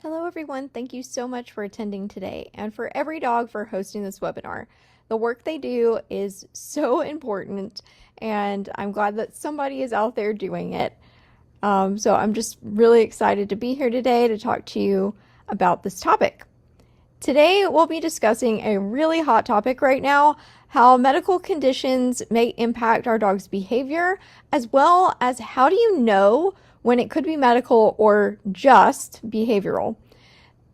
Hello everyone, thank you so much for attending today and for Every Dog for hosting this webinar. The work they do is so important and I'm glad that somebody is out there doing it. So I'm just really excited to be here today to talk to you about this topic. Today we'll be discussing a really hot topic right now, how medical conditions may impact our dog's behavior, as well as how do you know when it could be medical or just behavioral.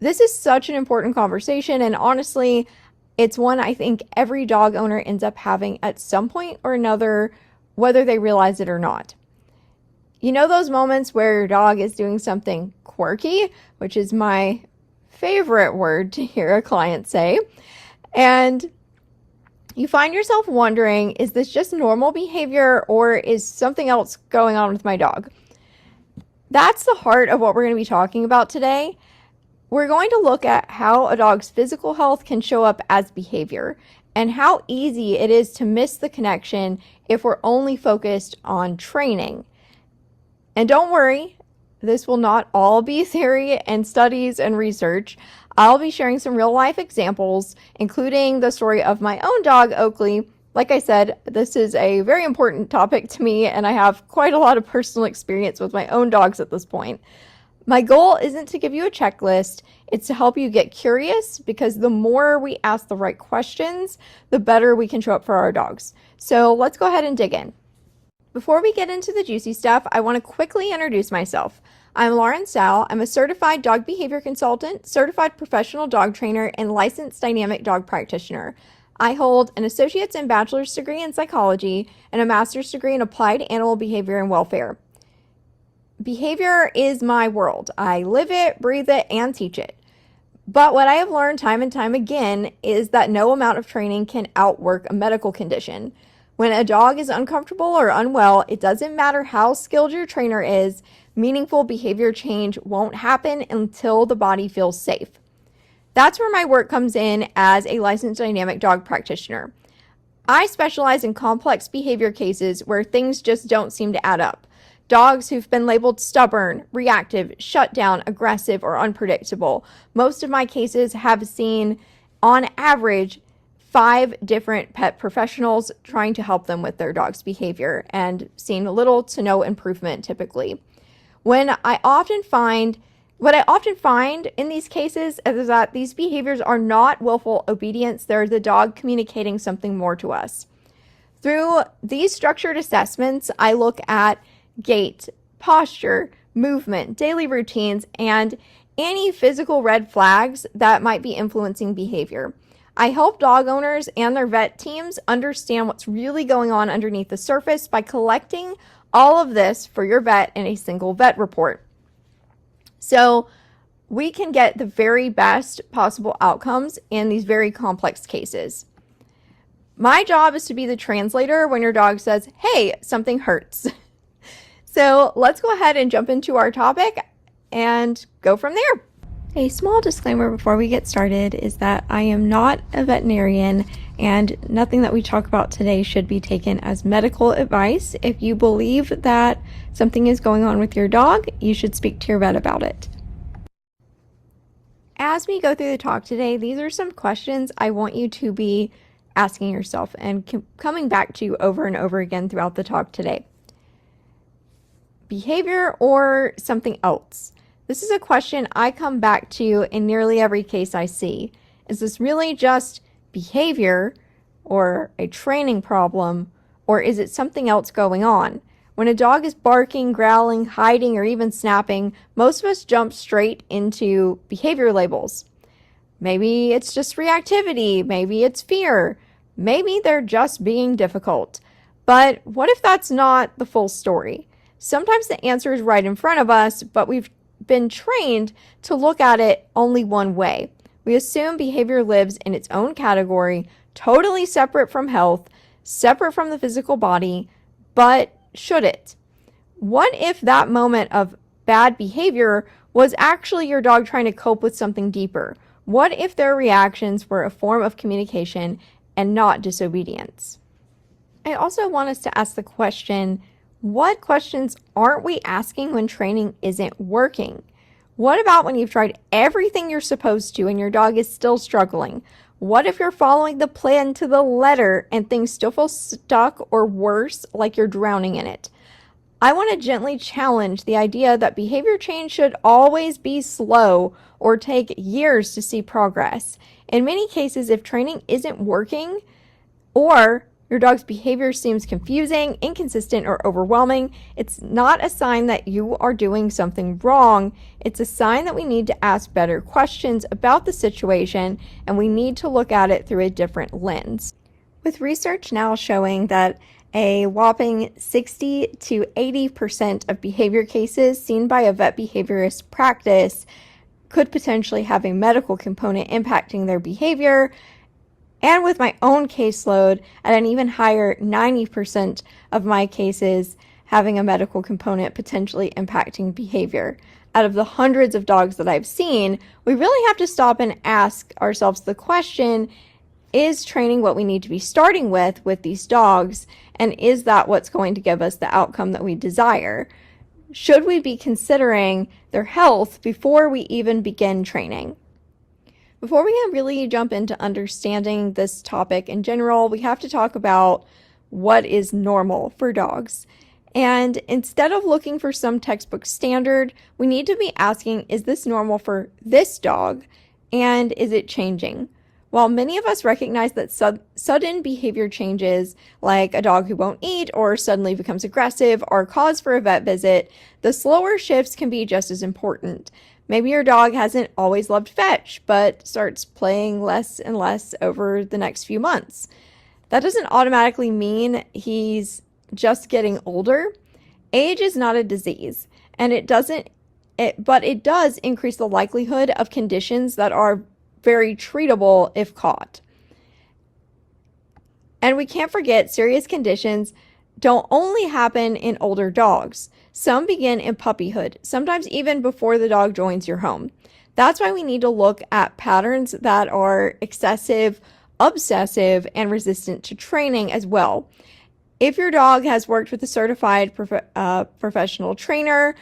This is such an important conversation, and honestly, it's one I think every dog owner ends up having at some point or another, whether they realize it or not. You know those moments where your dog is doing something quirky, which is my favorite word to hear a client say, and you find yourself wondering, is this just normal behavior or is something else going on with my dog? That's the heart of what we're going to be talking about today. We're going to look at how a dog's physical health can show up as behavior and how easy it is to miss the connection if we're only focused on training. And don't worry, this will not all be theory and studies and research. I'll be sharing some real life examples, including the story of my own dog, Oakley. Like I said, this is a very important topic to me, and I have quite a lot of personal experience with my own dogs at this point. My goal isn't to give you a checklist, it's to help you get curious, because the more we ask the right questions, the better we can show up for our dogs. So let's go ahead and dig in. Before we get into the juicy stuff, I want to quickly introduce myself. I'm Lauren Sal. I'm a certified dog behavior consultant, certified professional dog trainer, and licensed dynamic dog practitioner. I hold an associate's and bachelor's degree in psychology and a master's degree in applied animal behavior and welfare. Behavior is my world. I live it, breathe it, and teach it. But what I have learned time and time again is that no amount of training can outwork a medical condition. When a dog is uncomfortable or unwell, it doesn't matter how skilled your trainer is, meaningful behavior change won't happen until the body feels safe. That's where my work comes in as a licensed dynamic dog practitioner. I specialize in complex behavior cases where things just don't seem to add up. Dogs who've been labeled stubborn, reactive, shut down, aggressive, or unpredictable. Most of my cases have seen, on average, 5 different pet professionals trying to help them with their dog's behavior and seen little to no improvement typically. What I often find in these cases is that these behaviors are not willful obedience, they're the dog communicating something more to us. Through these structured assessments, I look at gait, posture, movement, daily routines, and any physical red flags that might be influencing behavior. I help dog owners and their vet teams understand what's really going on underneath the surface by collecting all of this for your vet in a single vet report. So we can get the very best possible outcomes in these very complex cases. My job is to be the translator when your dog says, "Hey, something hurts." So let's go ahead and jump into our topic and go from there. A small disclaimer before we get started is that I am not a veterinarian and nothing that we talk about today should be taken as medical advice. If you believe that something is going on with your dog, you should speak to your vet about it. As we go through the talk today, these are some questions I want you to be asking yourself and coming back to over and over again throughout the talk today. Behavior or something else? This is a question I come back to in nearly every case I see. Is this really just behavior or a training problem, or is it something else going on? When a dog is barking, growling, hiding, or even snapping, most of us jump straight into behavior labels. Maybe it's just reactivity, maybe it's fear, maybe they're just being difficult. But what if that's not the full story? Sometimes the answer is right in front of us, but we've been trained to look at it only one way. We assume behavior lives in its own category, totally separate from health, separate from the physical body, but should it? What if that moment of bad behavior was actually your dog trying to cope with something deeper? What if their reactions were a form of communication and not disobedience? I also want us to ask the question, what questions aren't we asking when training isn't working? What about when you've tried everything you're supposed to and your dog is still struggling? What if you're following the plan to the letter and things still feel stuck or worse, like you're drowning in it? I want to gently challenge the idea that behavior change should always be slow or take years to see progress. In many cases, if training isn't working or your dog's behavior seems confusing, inconsistent, or overwhelming, it's not a sign that you are doing something wrong. It's a sign that we need to ask better questions about the situation, and we need to look at it through a different lens. With research now showing that a whopping 60 to 80% of behavior cases seen by a vet behaviorist practice could potentially have a medical component impacting their behavior, and with my own caseload at an even higher 90% of my cases having a medical component potentially impacting behavior. Out of the hundreds of dogs that I've seen, we really have to stop and ask ourselves the question, is training what we need to be starting with these dogs, and is that what's going to give us the outcome that we desire? Should we be considering their health before we even begin training? Before we can really jump into understanding this topic in general, we have to talk about what is normal for dogs. And instead of looking for some textbook standard, we need to be asking, is this normal for this dog? And is it changing? While many of us recognize that sudden behavior changes, like a dog who won't eat or suddenly becomes aggressive, are cause for a vet visit, the slower shifts can be just as important. Maybe your dog hasn't always loved fetch, but starts playing less and less over the next few months. That doesn't automatically mean he's just getting older. Age is not a disease, and but it does increase the likelihood of conditions that are very treatable if caught. And we can't forget, serious conditions don't only happen in older dogs. Some begin in puppyhood, sometimes even before the dog joins your home. That's why we need to look at patterns that are excessive, obsessive, and resistant to training as well. If your dog has worked with a certified professional trainer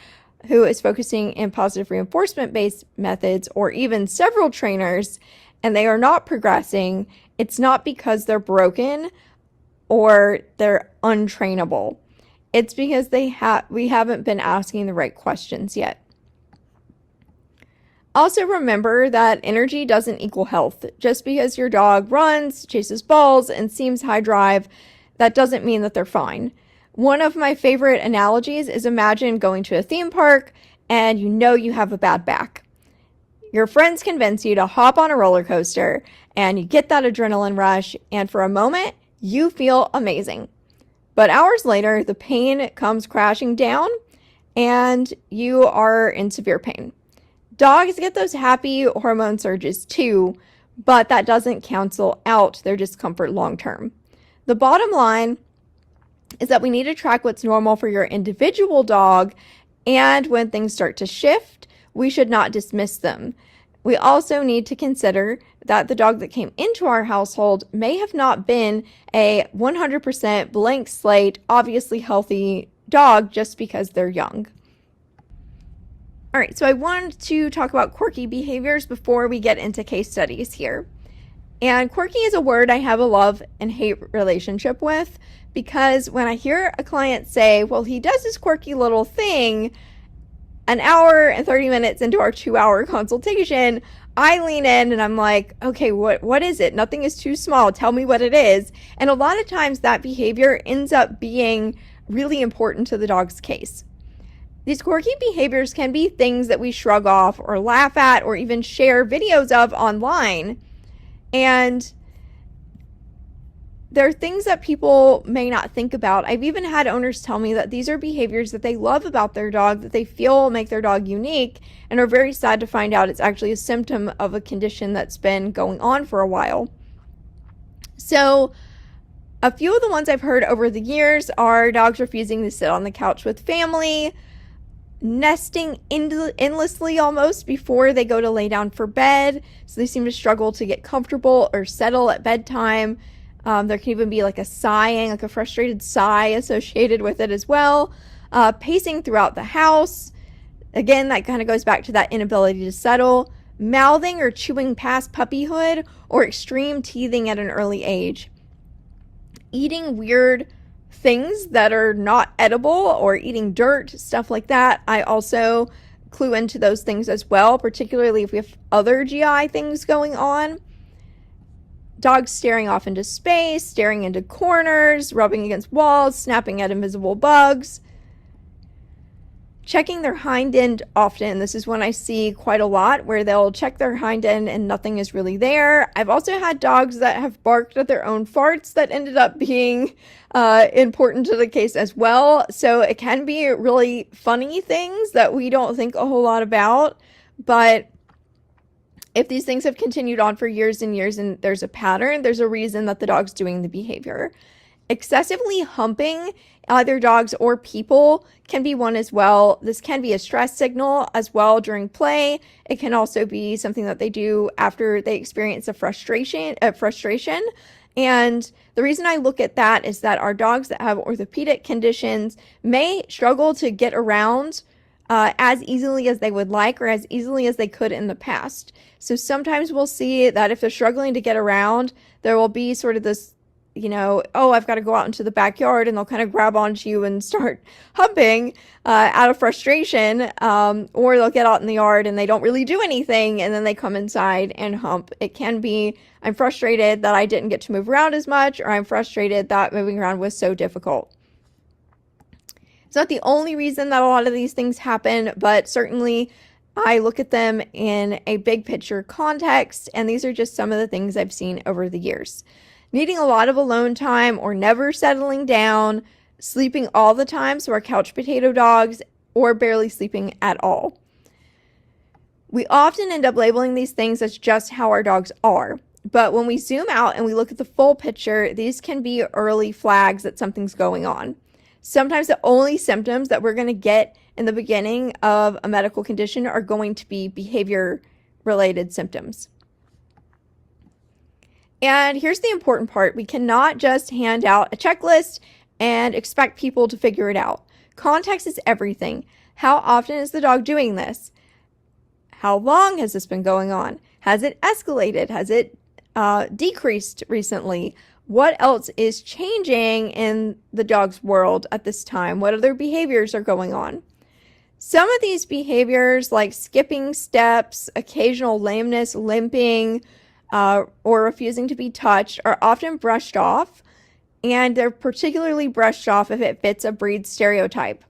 who is focusing in positive reinforcement-based methods, or even several trainers, and they are not progressing, it's not because they're broken or they're untrainable. It's because we haven't been asking the right questions yet. Also remember that energy doesn't equal health. Just because your dog runs, chases balls, and seems high drive, that doesn't mean that they're fine. One of my favorite analogies is, imagine going to a theme park and you know you have a bad back. Your friends convince you to hop on a roller coaster and you get that adrenaline rush, and for a moment you feel amazing. But hours later, the pain comes crashing down and you are in severe pain. Dogs get those happy hormone surges too, but that doesn't cancel out their discomfort long term. The bottom line is that we need to track what's normal for your individual dog, and when things start to shift, we should not dismiss them. We also need to consider that the dog that came into our household may have not been a 100% blank slate, obviously healthy dog just because they're young. All right, so I wanted to talk about quirky behaviors before we get into case studies here. And quirky is a word I have a love and hate relationship with, because when I hear a client say, well, he does this quirky little thing, an hour and 30 minutes into our 2-hour consultation, I lean in and I'm like, okay, what is it? Nothing is too small. Tell me what it is. And a lot of times that behavior ends up being really important to the dog's case. These quirky behaviors can be things that we shrug off or laugh at or even share videos of online. And there are things that people may not think about. I've even had owners tell me that these are behaviors that they love about their dog, that they feel make their dog unique, and are very sad to find out it's actually a symptom of a condition that's been going on for a while. So a few of the ones I've heard over the years are dogs refusing to sit on the couch with family, nesting endlessly almost before they go to lay down for bed, so they seem to struggle to get comfortable or settle at bedtime. There can even be like a sighing, like a frustrated sigh associated with it as well. Pacing throughout the house, Again, that kind of goes back to that inability to settle, mouthing or chewing past puppyhood, or extreme teething at an early age. Eating weird things that are not edible or eating dirt, stuff like that. I also clue into those things as well, particularly if we have other GI things going on. Dogs staring off into space, staring into corners, rubbing against walls, snapping at invisible bugs. Checking their hind end often. This is one I see quite a lot, where they'll check their hind end and nothing is really there. I've also had dogs that have barked at their own farts that ended up being important to the case as well. So it can be really funny things that we don't think a whole lot about. But if these things have continued on for years and years and there's a pattern, there's a reason that the dog's doing the behavior. Excessively humping either dogs or people can be one as well. This can be a stress signal as well during play. It can also be something that they do after they experience a frustration. And the reason I look at that is that our dogs that have orthopedic conditions may struggle to get around as easily as they would like or as easily as they could in the past. So sometimes we'll see that if they're struggling to get around, there will be sort of this, oh, I've got to go out into the backyard, and they'll kind of grab onto you and start humping out of frustration, or they'll get out in the yard and they don't really do anything, and then they come inside and hump. It can be, I'm frustrated that I didn't get to move around as much, or I'm frustrated that moving around was so difficult. It's not the only reason that a lot of these things happen, but certainly I look at them in a big picture context, and these are just some of the things I've seen over the years. Needing a lot of alone time or never settling down, sleeping all the time, so our couch potato dogs, or barely sleeping at all. We often end up labeling these things as just how our dogs are, but when we zoom out and we look at the full picture, these can be early flags that something's going on. Sometimes the only symptoms that we're going to get in the beginning of a medical condition are going to be behavior-related symptoms. And here's the important part. We cannot just hand out a checklist and expect people to figure it out. Context is everything. How often is the dog doing this? How long has this been going on? Has it escalated? Has it decreased recently? What else is changing in the dog's world at this time? What other behaviors are going on? Some of these behaviors, like skipping steps, occasional lameness, limping, or refusing to be touched, are often brushed off, and they're particularly brushed off if it fits a breed stereotype.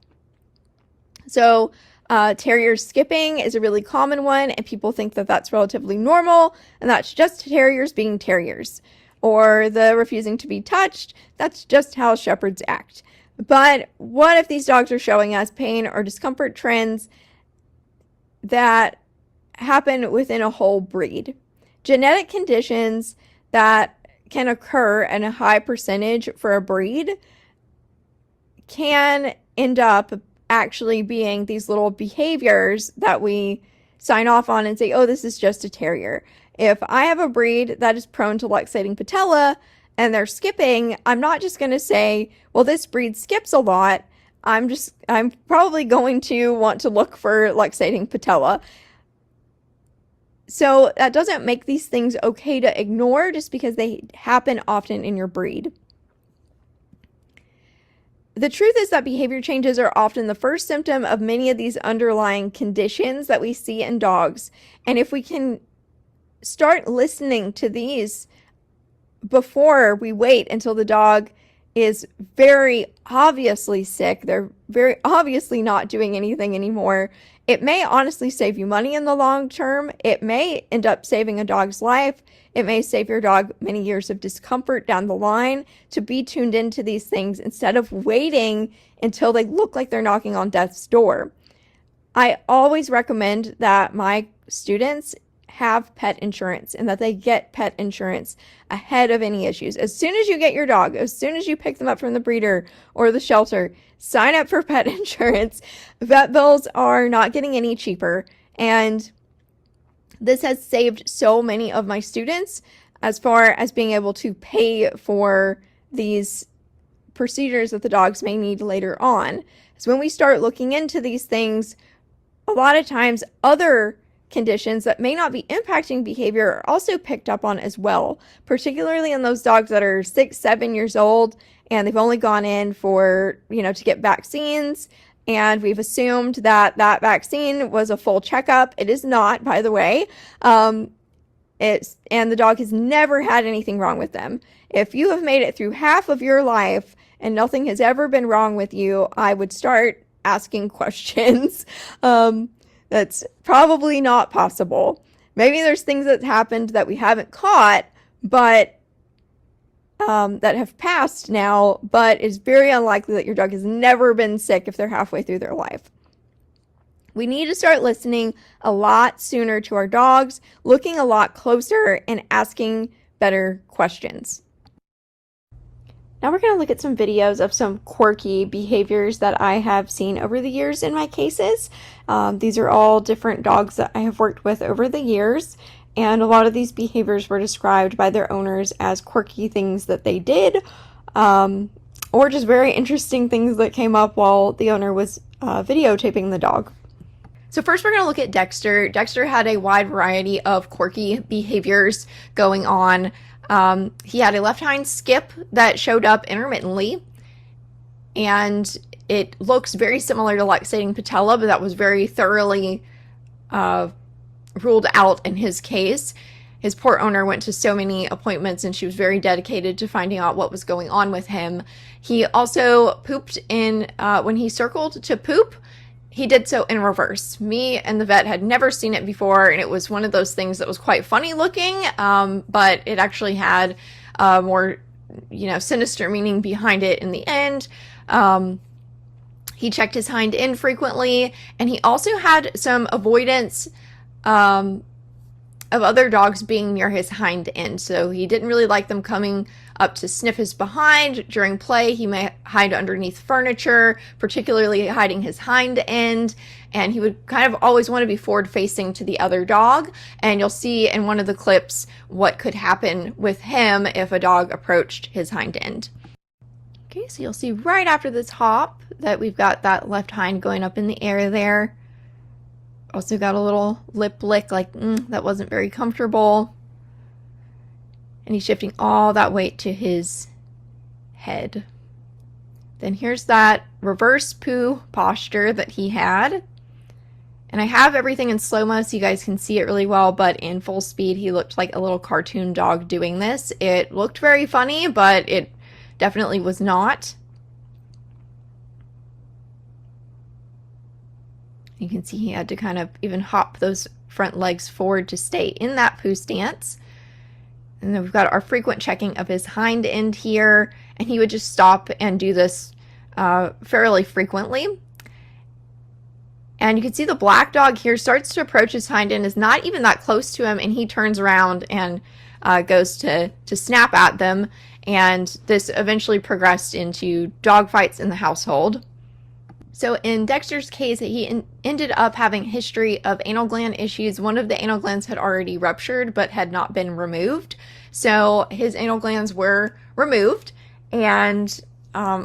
So terrier skipping is a really common one, and people think that that's relatively normal, and that's just terriers being terriers. Or the refusing to be touched, that's just how shepherds act. But what if these dogs are showing us pain or discomfort trends that happen within a whole breed? Genetic conditions that can occur in a high percentage for a breed can end up actually being these little behaviors that we sign off on and say, oh, this is just a terrier. If I have a breed that is prone to luxating patella and they're skipping, I'm not just going to say, well, this breed skips a lot. I'm probably going to want to look for luxating patella. So that doesn't make these things okay to ignore just because they happen often in your breed. The truth is that behavior changes are often the first symptom of many of these underlying conditions that we see in dogs. And if we can start listening to these before we wait until the dog is very obviously sick, they're very obviously not doing anything anymore, it may honestly save you money in the long term. It may end up saving a dog's life. It may save your dog many years of discomfort down the line to be tuned into these things instead of waiting until they look like they're knocking on death's door. I always recommend that my students have pet insurance and that they get pet insurance ahead of any issues. As soon as you get your dog, as soon as you pick them up from the breeder or the shelter, sign up for pet insurance. Vet bills are not getting any cheaper, and this has saved so many of my students as far as being able to pay for these procedures that the dogs may need later on. So when we start looking into these things a lot of times other conditions that may not be impacting behavior are also picked up on as well, particularly in those dogs that are 6, 7 years old and they've only gone in for, to get vaccines. And we've assumed that that vaccine was a full checkup. It is not, by the way. And the dog has never had anything wrong with them. If you have made it through half of your life and nothing has ever been wrong with you, I would start asking questions. That's probably not possible. Maybe there's things that happened that we haven't caught, but that have passed now, but it's very unlikely that your dog has never been sick if they're halfway through their life. We need to start listening a lot sooner to our dogs, looking a lot closer, and asking better questions. Now we're going to look at some videos of some quirky behaviors that I have seen over the years in my cases. These are all different dogs that I have worked with over the years, and a lot of these behaviors were described by their owners as quirky things that they did, or just very interesting things that came up while the owner was videotaping the dog. So first we're going to look at Dexter. Dexter had a wide variety of quirky behaviors going on. He had a left hind skip that showed up intermittently, and it looks very similar to luxating patella, but that was very thoroughly ruled out in his case. His poor owner went to so many appointments, and she was very dedicated to finding out what was going on with him. He also pooped when he circled to poop. He did so in reverse. Me and the vet had never seen it before, and it was one of those things that was quite funny looking, but it actually had more, sinister meaning behind it in the end. He checked his hind end frequently, and he also had some avoidance of other dogs being near his hind end. So he didn't really like them coming up to sniff his behind. During play, he may hide underneath furniture, particularly hiding his hind end. And he would kind of always want to be forward facing to the other dog. And you'll see in one of the clips what could happen with him if a dog approached his hind end. Okay, so you'll see right after this hop that we've got that left hind going up in the air there. Also got a little lip lick, like, that wasn't very comfortable. And he's shifting all that weight to his head. Then here's that reverse poo posture that he had. And I have everything in slow-mo so you guys can see it really well, but in full speed, he looked like a little cartoon dog doing this. It looked very funny, but it definitely was not. You can see he had to kind of even hop those front legs forward to stay in that poo stance. And then we've got our frequent checking of his hind end here, and he would just stop and do this fairly frequently. And you can see the black dog here starts to approach his hind end, is not even that close to him, and he turns around and goes to snap at them. And this eventually progressed into dog fights in the household. So in Dexter's case, he ended up having a history of anal gland issues. One of the anal glands had already ruptured but had not been removed. So his anal glands were removed, and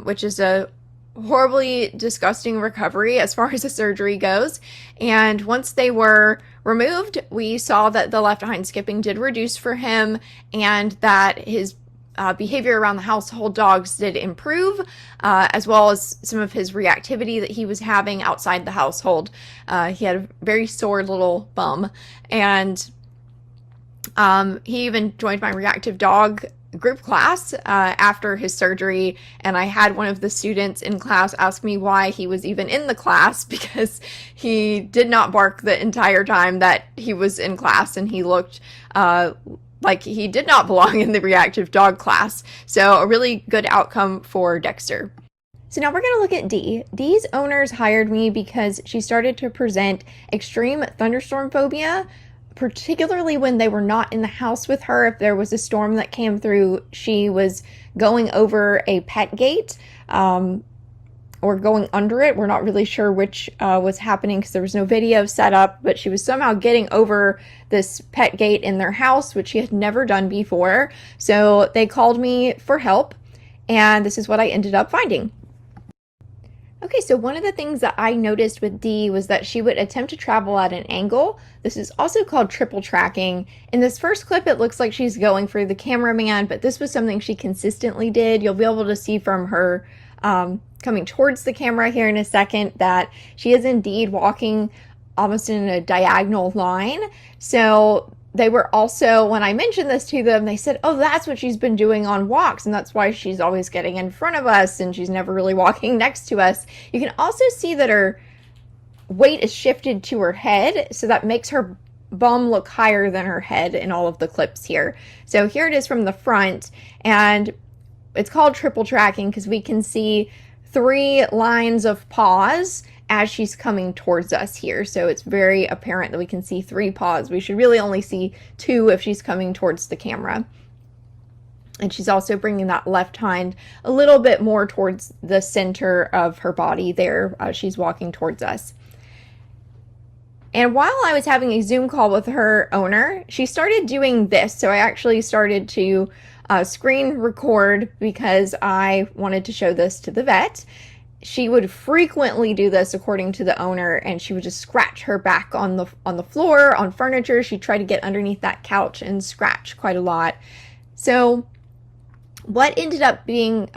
which is a horribly disgusting recovery as far as the surgery goes. And once they were removed, we saw that the left hind skipping did reduce for him, and that his behavior around the household dogs did improve, as well as some of his reactivity that he was having outside the household. He had a very sore little bum, and he even joined my reactive dog group class after his surgery, and I had one of the students in class ask me why he was even in the class, because he did not bark the entire time that he was in class, and he looked like he did not belong in the reactive dog class. So a really good outcome for Dexter. So now we're going to look at Dee. Dee's owners hired me because she started to present extreme thunderstorm phobia, particularly when they were not in the house with her. If there was a storm that came through, she was going over a pet gate or going under it. We're not really sure which was happening because there was no video set up, but she was somehow getting over this pet gate in their house, which she had never done before. So they called me for help, and this is what I ended up finding. Okay, so one of the things that I noticed with Dee was that she would attempt to travel at an angle. This is also called triple tracking. In this first clip, it looks like she's going for the cameraman, but this was something she consistently did. You'll be able to see from her coming towards the camera here in a second that she is indeed walking almost in a diagonal line. So they were also, when I mentioned this to them, they said, oh, that's what she's been doing on walks, and that's why she's always getting in front of us and she's never really walking next to us. You can also see that her weight is shifted to her head, so that makes her bum look higher than her head in all of the clips here. So here it is from the front, and it's called triple tracking because we can see 3 lines of paws as she's coming towards us here. So it's very apparent that we can see 3 paws. We should really only see 2 if she's coming towards the camera. And she's also bringing that left hind a little bit more towards the center of her body there. She's walking towards us. And while I was having a Zoom call with her owner, she started doing this. So I actually started to screen record because I wanted to show this to the vet. She would frequently do this, according to the owner, and she would just scratch her back on the floor, on furniture. She'd try to get underneath that couch and scratch quite a lot. So what ended up being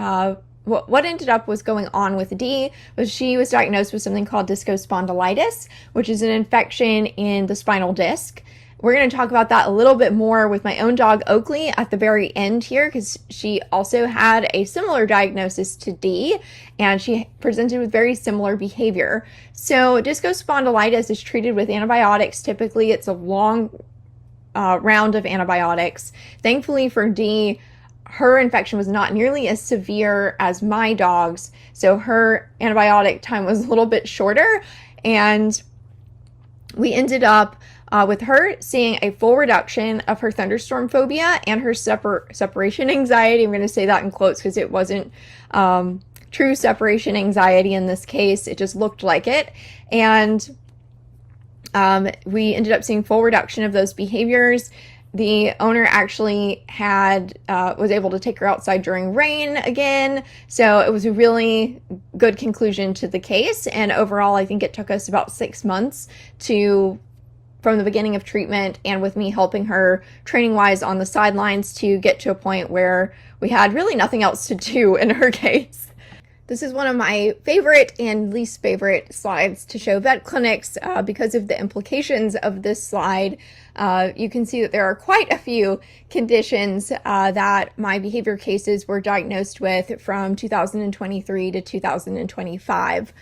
what ended up was going on with Dee was she was diagnosed with something called discospondylitis, which is an infection in the spinal disc. We're going to talk about that a little bit more with my own dog, Oakley, at the very end here, because she also had a similar diagnosis to Dee, and she presented with very similar behavior. So discospondylitis is treated with antibiotics. Typically, it's a long round of antibiotics. Thankfully for Dee, her infection was not nearly as severe as my dog's, so her antibiotic time was a little bit shorter, and we ended up with her seeing a full reduction of her thunderstorm phobia and her separation anxiety. I'm going to say that in quotes because it wasn't true separation anxiety in this case. It just looked like it. And we ended up seeing full reduction of those behaviors. The owner actually was able to take her outside during rain again. So it was a really good conclusion to the case. And overall, I think it took us about 6 months from the beginning of treatment, and with me helping her training wise on the sidelines, to get to a point where we had really nothing else to do in her case. This is one of my favorite and least favorite slides to show vet clinics because of the implications of this slide. You can see that there are quite a few conditions that my behavior cases were diagnosed with from 2023 to 2025.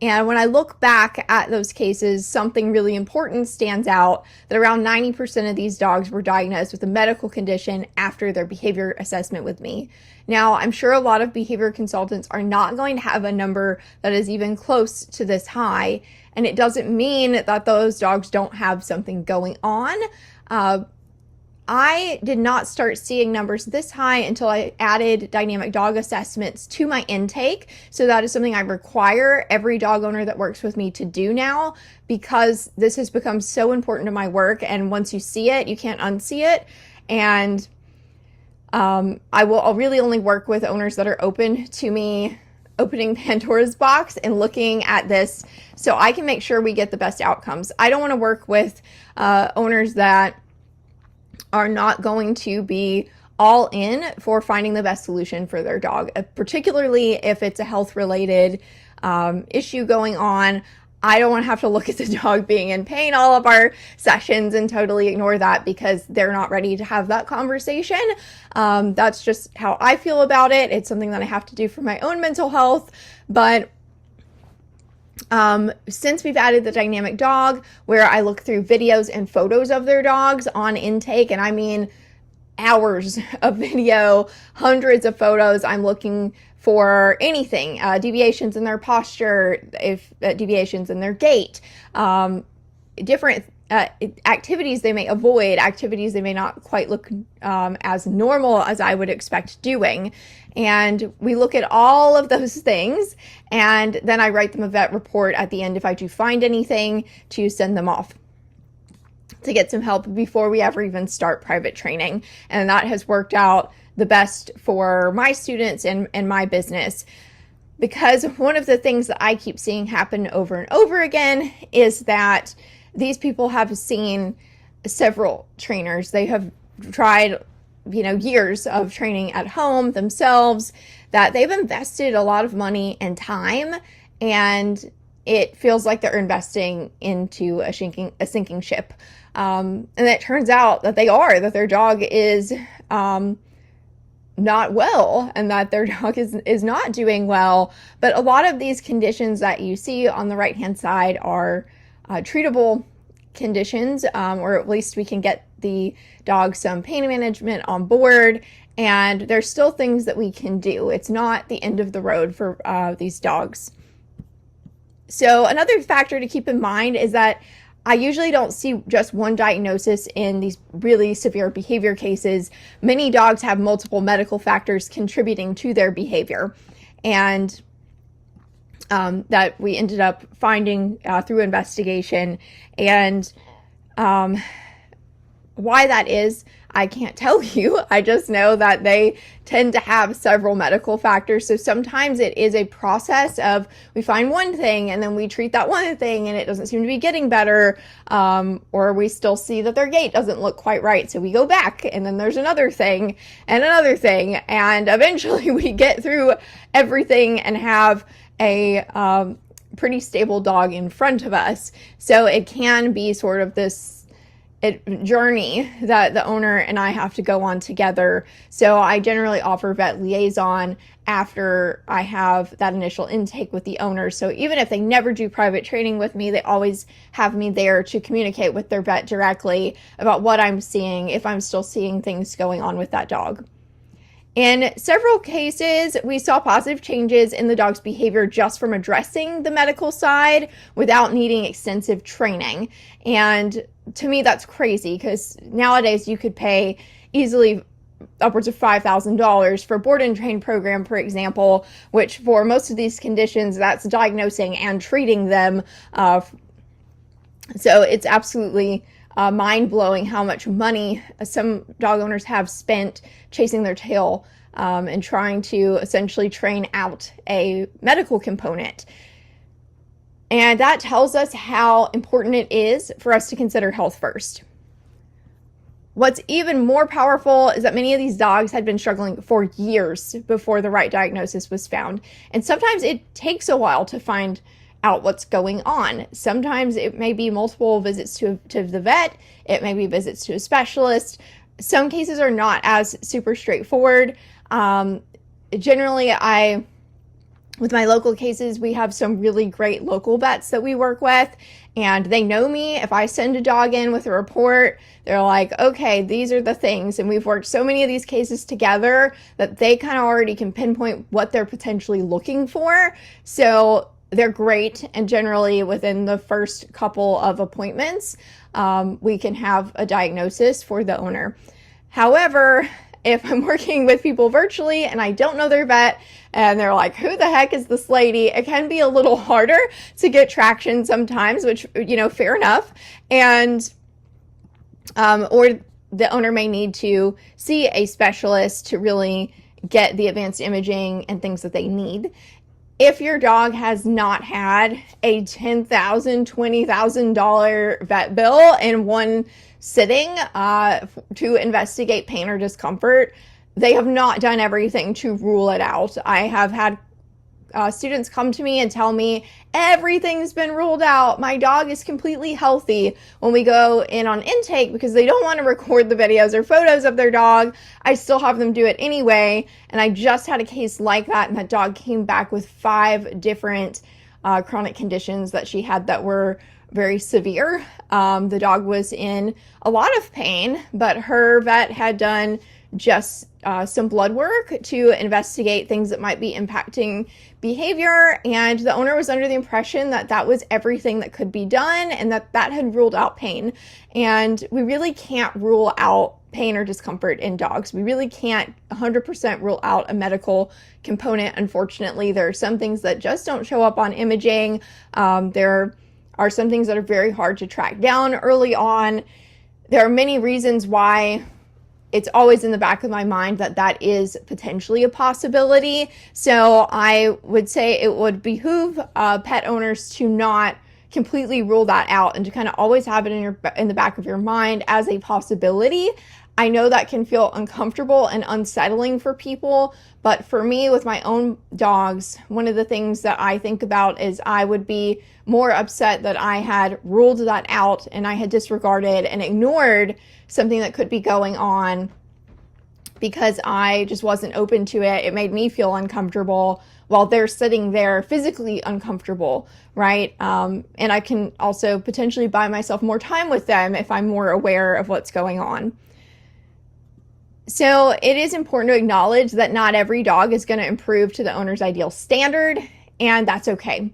And when I look back at those cases, something really important stands out, that around 90% of these dogs were diagnosed with a medical condition after their behavior assessment with me. Now, I'm sure a lot of behavior consultants are not going to have a number that is even close to this high, and it doesn't mean that those dogs don't have something going on. I did not start seeing numbers this high until I added dynamic dog assessments to my intake. So that is something I require every dog owner that works with me to do now, because this has become so important to my work. And once you see it, you can't unsee it. And I'll really only work with owners that are open to me opening Pandora's box and looking at this so I can make sure we get the best outcomes. I don't want to work with owners that are not going to be all in for finding the best solution for their dog, particularly if it's a health-related issue going on. I don't want to have to look at the dog being in pain all of our sessions and totally ignore that because they're not ready to have that conversation. That's just how I feel about it. It's something that I have to do for my own mental health. But since we've added the dynamic dog, where I look through videos and photos of their dogs on intake, and I mean hours of video, hundreds of photos, I'm looking for anything, deviations in their posture, deviations in their gait, different activities they may avoid, activities they may not quite look as normal as I would expect doing. And we look at all of those things, and then I write them a vet report at the end if I do find anything, to send them off to get some help before we ever even start private training. And that has worked out the best for my students and my business. because one of the things that I keep seeing happen over and over again is that these people have seen several trainers. They have tried, years of training at home themselves, that they've invested a lot of money and time, and it feels like they're investing into a sinking ship. And it turns out that that their dog is not well, and that their dog is not doing well. But a lot of these conditions that you see on the right hand side are treatable conditions, or at least we can get the dog some pain management on board, and there's still things that we can do. It's not the end of the road for these dogs. So another factor to keep in mind is that I usually don't see just one diagnosis in these really severe behavior cases. Many dogs have multiple medical factors contributing to their behavior, and that we ended up finding through investigation. And why that is, I can't tell you. I just know that they tend to have several medical factors. So sometimes it is a process of, we find one thing and then we treat that one thing and it doesn't seem to be getting better, or we still see that their gait doesn't look quite right. So we go back, and then there's another thing and another thing. And eventually we get through everything and have a pretty stable dog in front of us. So it can be sort of this journey that the owner and I have to go on together. So I generally offer vet liaison after I have that initial intake with the owner. So even if they never do private training with me, they always have me there to communicate with their vet directly about what I'm seeing, if I'm still seeing things going on with that dog. In several cases, we saw positive changes in the dog's behavior just from addressing the medical side without needing extensive training. And to me, that's crazy, because nowadays you could pay easily upwards of $5,000 for a board and train program, for example, which for most of these conditions, that's diagnosing and treating them. So it's absolutely mind-blowing how much money some dog owners have spent chasing their tail and trying to essentially train out a medical component. And that tells us how important it is for us to consider health first. What's even more powerful is that many of these dogs had been struggling for years before the right diagnosis was found. And sometimes it takes a while to find out what's going on. Sometimes it may be multiple visits to the vet. It may be visits to a specialist. Some cases are not as super straightforward. Generally, with my local cases, we have some really great local vets that we work with, and they know me. If I send a dog in with a report, they're like, okay, these are the things. And we've worked so many of these cases together that they kind of already can pinpoint what they're potentially looking for. So they're great. And generally within the first couple of appointments, we can have a diagnosis for the owner. However, if I'm working with people virtually and I don't know their vet and they're like, who the heck is this lady? It can be a little harder to get traction sometimes, which, fair enough. And, or the owner may need to see a specialist to really get the advanced imaging and things that they need. If your dog has not had a $10,000, $20,000 vet bill in one sitting to investigate pain or discomfort, they have not done everything to rule it out. I have had students come to me and tell me everything's been ruled out. My dog is completely healthy. When we go in on intake, because they don't want to record the videos or photos of their dog, I still have them do it anyway. And I just had a case like that, and that dog came back with 5 different chronic conditions that she had that were very severe. The dog was in a lot of pain, but her vet had done just some blood work to investigate things that might be impacting behavior, and the owner was under the impression that that was everything that could be done and that had ruled out pain. And we really can't rule out pain or discomfort in dogs. We really can't 100% rule out a medical component. Unfortunately, there are some things that just don't show up on imaging. There are some things that are very hard to track down early on. There are many reasons why it's always in the back of my mind that that is potentially a possibility. So I would say it would behoove pet owners to not completely rule that out and to kind of always have it in the back of your mind as a possibility. I know that can feel uncomfortable and unsettling for people, but for me with my own dogs, one of the things that I think about is I would be more upset that I had ruled that out and I had disregarded and ignored something that could be going on because I just wasn't open to it. It made me feel uncomfortable while they're sitting there physically uncomfortable, right? And I can also potentially buy myself more time with them if I'm more aware of what's going on. So it is important to acknowledge that not every dog is going to improve to the owner's ideal standard, and that's okay.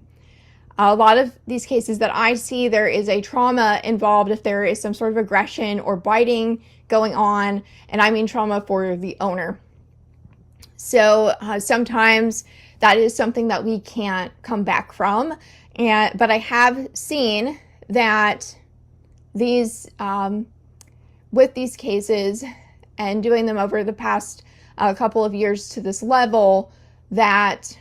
A lot of these cases that I see, there is a trauma involved if there is some sort of aggression or biting going on, and I mean trauma for the owner. So sometimes that is something that we can't come back from, but I have seen that these with these cases and doing them over the past couple of years to this level, that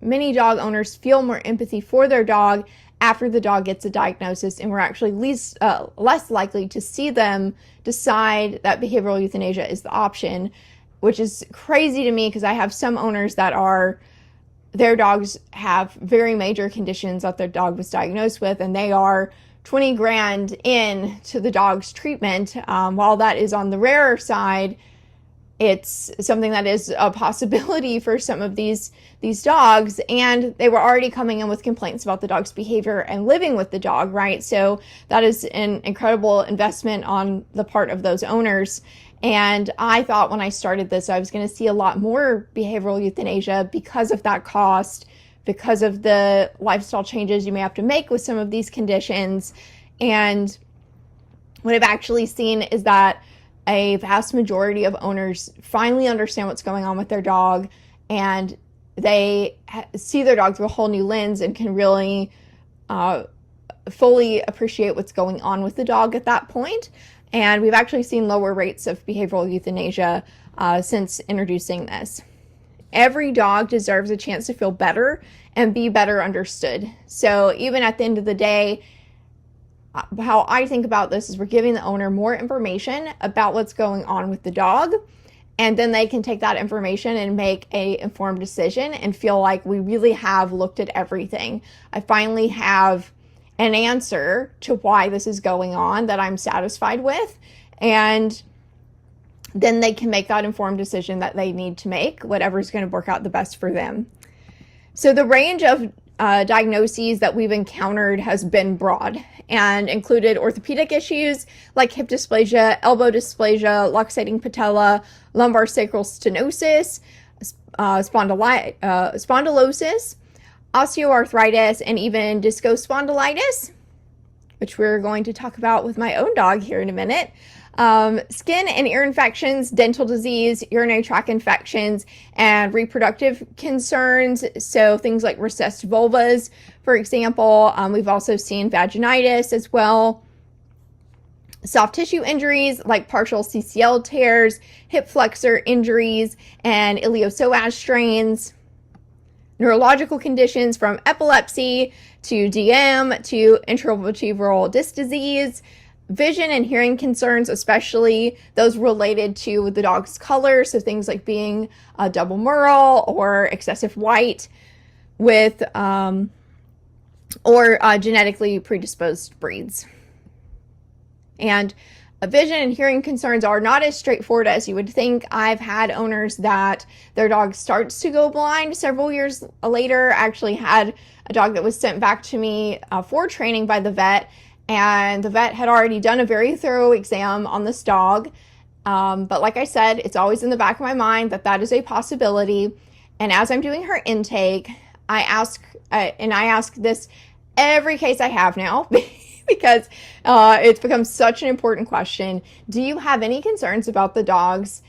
many dog owners feel more empathy for their dog after the dog gets a diagnosis, and we're actually less likely to see them decide that behavioral euthanasia is the option, which is crazy to me because I have some owners that their dogs have very major conditions that their dog was diagnosed with, and they are 20 grand in to the dog's treatment. While that is on the rarer side, it's something that is a possibility for some of these dogs, and they were already coming in with complaints about the dog's behavior and living with the dog, right? So that is an incredible investment on the part of those owners. And I thought when I started this, I was going to see a lot more behavioral euthanasia because of that cost, because of the lifestyle changes you may have to make with some of these conditions. And what I've actually seen is that a vast majority of owners finally understand what's going on with their dog, and they see their dog through a whole new lens and can really fully appreciate what's going on with the dog at that point. And we've actually seen lower rates of behavioral euthanasia since introducing this. Every dog deserves a chance to feel better and be better understood. So even at the end of the day, how I think about this is we're giving the owner more information about what's going on with the dog, and then they can take that information and make an informed decision and feel like we really have looked at everything. I finally have an answer to why this is going on that I'm satisfied with, and then they can make that informed decision that they need to make, whatever's going to work out the best for them. So the range of diagnoses that we've encountered has been broad and included orthopedic issues like hip dysplasia, elbow dysplasia, luxating patella, lumbar sacral stenosis, spondylosis, osteoarthritis, and even discospondylitis, which we're going to talk about with my own dog here in a minute. Skin and ear infections, dental disease, urinary tract infections, and reproductive concerns. So things like recessed vulvas, for example. We've also seen vaginitis as well. Soft tissue injuries like partial CCL tears, hip flexor injuries, and iliopsoas strains. Neurological conditions from epilepsy to DM to intravertebral disc disease. Vision and hearing concerns, especially those related to the dog's color, so things like being a double merle or excessive white with genetically predisposed breeds. And vision and hearing concerns are not as straightforward as you would think. I've had owners that their dog starts to go blind several years later. I actually had a dog that was sent back to me for training by the vet, and the vet had already done a very thorough exam on this dog. But like I said, it's always in the back of my mind that that is a possibility. And as I'm doing her intake, I ask this every case I have now because it's become such an important question. Do you have any concerns about the dog's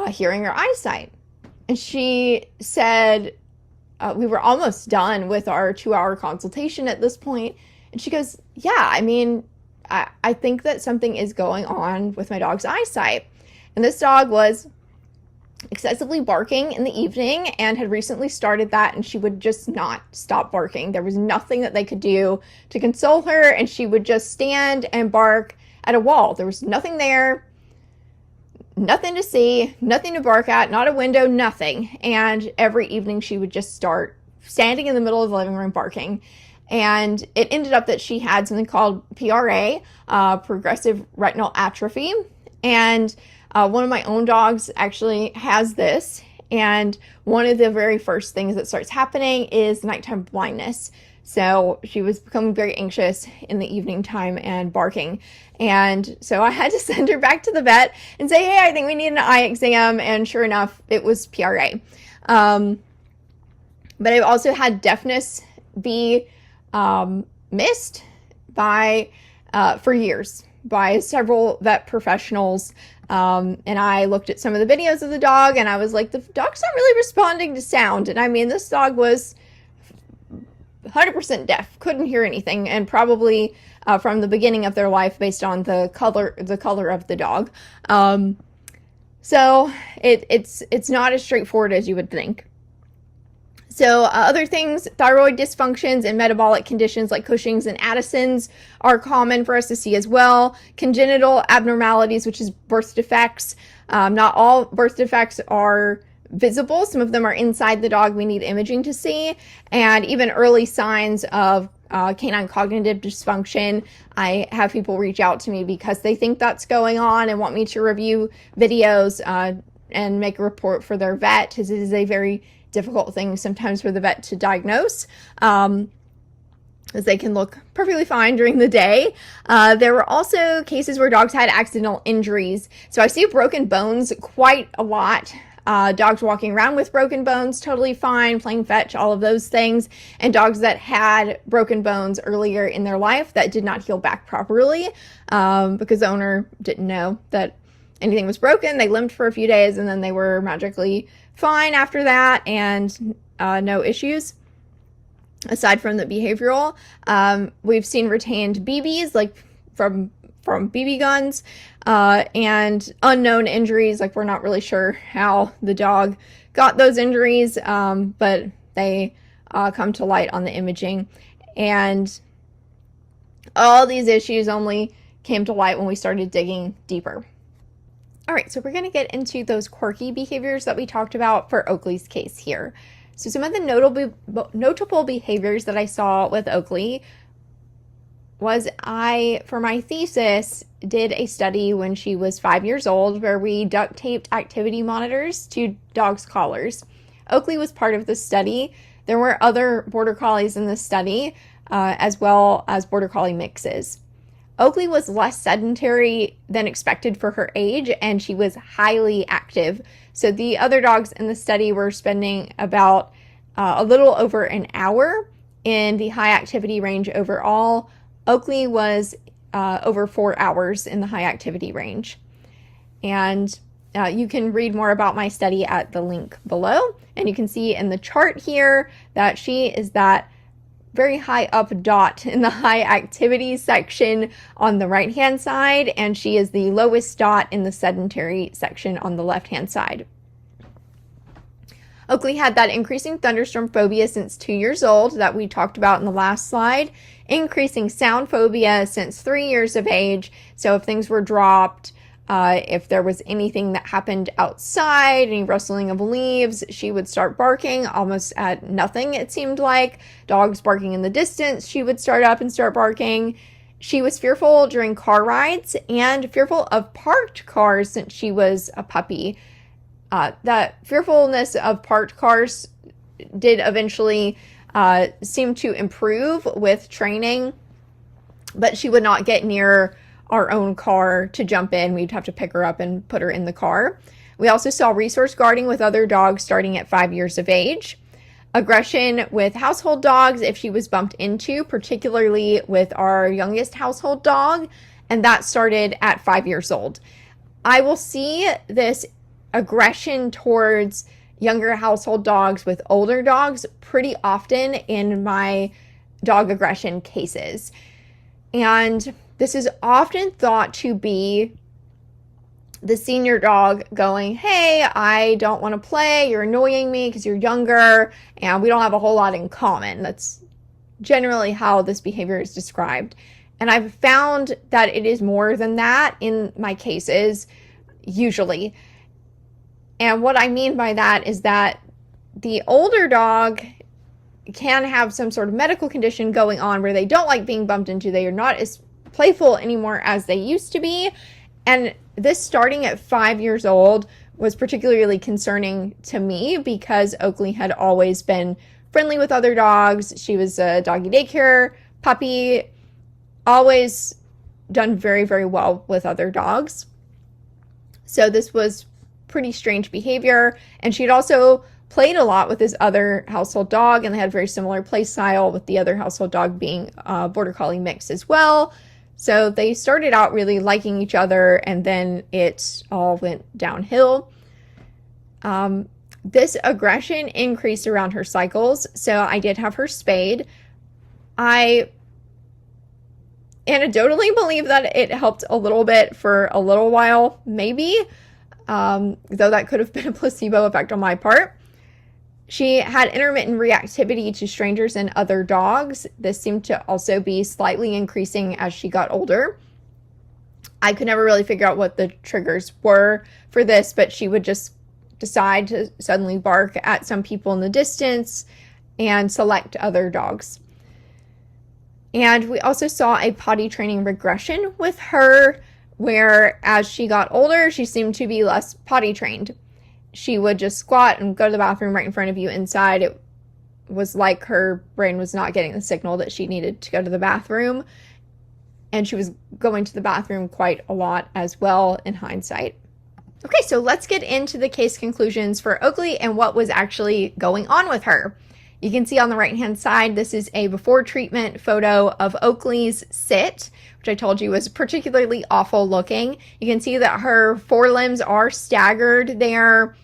hearing or eyesight? And she said, we were almost done with our 2-hour consultation at this point. And she goes, yeah, I mean, I think that something is going on with my dog's eyesight. And this dog was excessively barking in the evening and had recently started that, and she would just not stop barking. There was nothing that they could do to console her, and she would just stand and bark at a wall. There was nothing there, nothing to see, nothing to bark at, not a window, nothing. And every evening she would just start standing in the middle of the living room barking. And it ended up that she had something called PRA, progressive retinal atrophy. And one of my own dogs actually has this. And one of the very first things that starts happening is nighttime blindness. So she was becoming very anxious in the evening time and barking. And so I had to send her back to the vet and say, hey, I think we need an eye exam. And sure enough, it was PRA. But I've also had deafness be missed by for years by several vet professionals. And I looked at some of the videos of the dog and I was like, the dog's not really responding to sound. And I mean, this dog was 100% deaf, couldn't hear anything, and probably from the beginning of their life based on the color of the dog. So it's not as straightforward as you would think. So other things, thyroid dysfunctions and metabolic conditions like Cushing's and Addison's are common for us to see as well. Congenital abnormalities, which is birth defects. Not all birth defects are visible. Some of them are inside the dog. We need imaging to see. And even early signs of canine cognitive dysfunction. I have people reach out to me because they think that's going on and want me to review videos and make a report for their vet, because it is a very difficult thing sometimes for the vet to diagnose, as they can look perfectly fine during the day. There were also cases where dogs had accidental injuries. So I see broken bones quite a lot. Dogs walking around with broken bones, totally fine, playing fetch, all of those things. And dogs that had broken bones earlier in their life that did not heal back properly, because the owner didn't know that anything was broken. They limped for a few days and then they were magically fine after that, and no issues aside from the behavioral. We've seen retained BBs, like from BB guns, and unknown injuries, like we're not really sure how the dog got those injuries, but they come to light on the imaging. And all these issues only came to light when we started digging deeper. All right, so we're going to get into those quirky behaviors that we talked about for Oakley's case here. So some of the notable behaviors that I saw with Oakley was for my thesis, did a study when she was 5 years old where we duct taped activity monitors to dogs' collars. Oakley was part of the study. There were other Border Collies in the study, as well as Border Collie mixes. Oakley was less sedentary than expected for her age, and she was highly active. So the other dogs in the study were spending about a little over an hour in the high activity range overall. Oakley was over 4 hours in the high activity range. And you can read more about my study at the link below. And you can see in the chart here that she is that very high up dot in the high activity section on the right hand side, and she is the lowest dot in the sedentary section on the left hand side. Oakley had that increasing thunderstorm phobia since 2 years old that we talked about in the last slide, increasing sound phobia since 3 years of age. So if things were dropped, if there was anything that happened outside, any rustling of leaves, she would start barking almost at nothing, it seemed like. Dogs barking in the distance, she would start up and start barking. She was fearful during car rides and fearful of parked cars since she was a puppy. That fearfulness of parked cars did eventually seem to improve with training, but she would not get near our own car to jump in. We'd have to pick her up and put her in the car. We also saw resource guarding with other dogs starting at 5 years of age. Aggression with household dogs if she was bumped into, particularly with our youngest household dog, and that started at 5 years old. I will see this aggression towards younger household dogs with older dogs pretty often in my dog aggression cases. And this is often thought to be the senior dog going, hey, I don't want to play, you're annoying me because you're younger, and we don't have a whole lot in common. That's generally how this behavior is described. And I've found that it is more than that in my cases, usually. And what I mean by that is that the older dog can have some sort of medical condition going on where they don't like being bumped into. They are not as playful anymore as they used to be. And this, starting at 5 years old, was particularly concerning to me because Oakley had always been friendly with other dogs. She was a doggy daycare puppy, always done very, very well with other dogs. So this was pretty strange behavior. And she'd also played a lot with this other household dog, and they had a very similar play style, with the other household dog being a border collie mix as well. So they started out really liking each other, and then it all went downhill. This aggression increased around her cycles, so I did have her spayed. I anecdotally believe that it helped a little bit for a little while, maybe, though that could have been a placebo effect on my part. She had intermittent reactivity to strangers and other dogs. This seemed to also be slightly increasing as she got older. I could never really figure out what the triggers were for this, but she would just decide to suddenly bark at some people in the distance and select other dogs. And we also saw a potty training regression with her, where as she got older, she seemed to be less potty trained. She would just squat and go to the bathroom right in front of you inside. It was like her brain was not getting the signal that she needed to go to the bathroom. And she was going to the bathroom quite a lot as well in hindsight. Okay, so let's get into the case conclusions for Oakley and what was actually going on with her. You can see on the right-hand side, this is a before treatment photo of Oakley's sit, which I told you was particularly awful looking. You can see that her forelimbs are staggered there,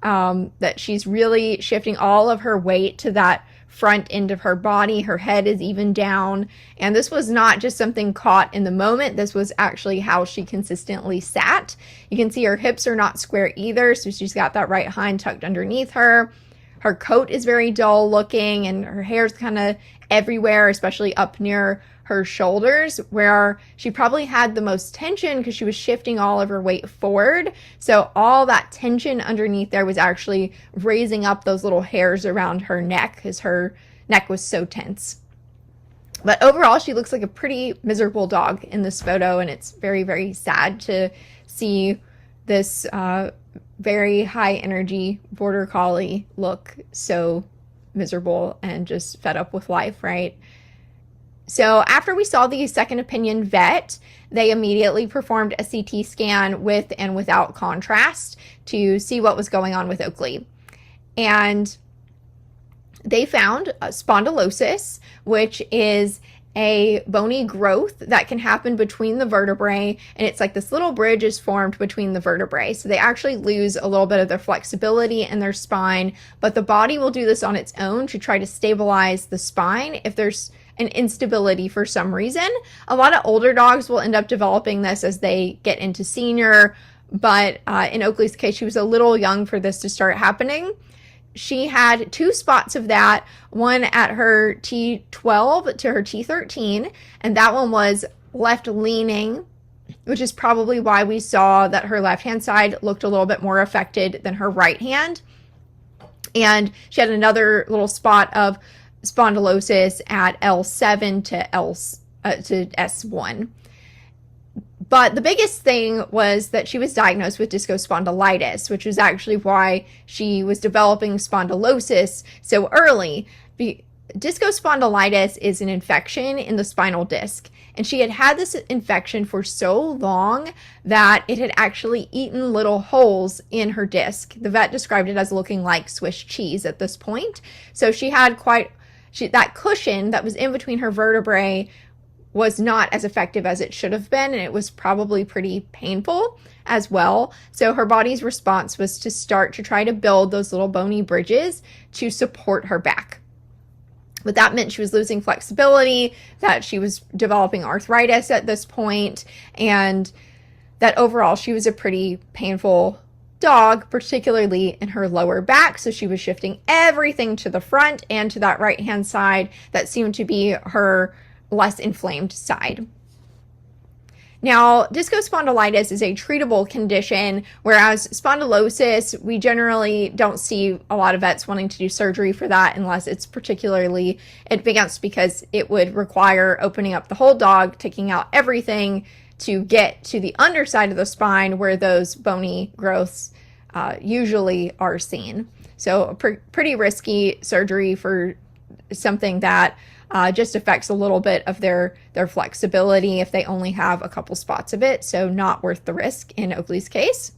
that she's really shifting all of her weight to that front end of her body. Her head is even down. And this was not just something caught in the moment. This was actually how she consistently sat. You can see her hips are not square either, so she's got that right hind tucked underneath her. Her coat is very dull looking, and her hair's kind of everywhere, especially up near her shoulders, where she probably had the most tension because she was shifting all of her weight forward. So all that tension underneath there was actually raising up those little hairs around her neck because her neck was so tense. But overall, she looks like a pretty miserable dog in this photo, and it's very, very sad to see this very high energy border collie look so miserable and just fed up with life, right? So after we saw the second opinion vet, they immediately performed a CT scan with and without contrast to see what was going on with Oakley. And they found spondylosis, which is a bony growth that can happen between the vertebrae, and it's like this little bridge is formed between the vertebrae. So they actually lose a little bit of their flexibility in their spine, but the body will do this on its own to try to stabilize the spine if there's an instability for some reason. A lot of older dogs will end up developing this as they get into senior, but in Oakley's case, she was a little young for this to start happening. She had 2 spots of that, one at her T12 to her T13, and that one was left leaning, which is probably why we saw that her left-hand side looked a little bit more affected than her right hand. And she had another little spot of spondylosis at L7 to S1. But the biggest thing was that she was diagnosed with discospondylitis, which was actually why she was developing spondylosis so early. Discospondylitis is an infection in the spinal disc, and she had had this infection for so long that it had actually eaten little holes in her disc. The vet described it as looking like Swiss cheese at this point. So she had that cushion that was in between her vertebrae was not as effective as it should have been, and it was probably pretty painful as well. So her body's response was to start to try to build those little bony bridges to support her back. But that meant she was losing flexibility, that she was developing arthritis at this point, and that overall she was a pretty painful dog, particularly in her lower back. So she was shifting everything to the front and to that right hand side that seemed to be her less inflamed side. Now, discal spondylitis is a treatable condition, whereas spondylosis, we generally don't see a lot of vets wanting to do surgery for that unless it's particularly advanced, because it would require opening up the whole dog, taking out everything to get to the underside of the spine where those bony growths usually are seen. So a pretty risky surgery for something that just affects a little bit of their flexibility if they only have a couple spots of it. So not worth the risk in Oakley's case.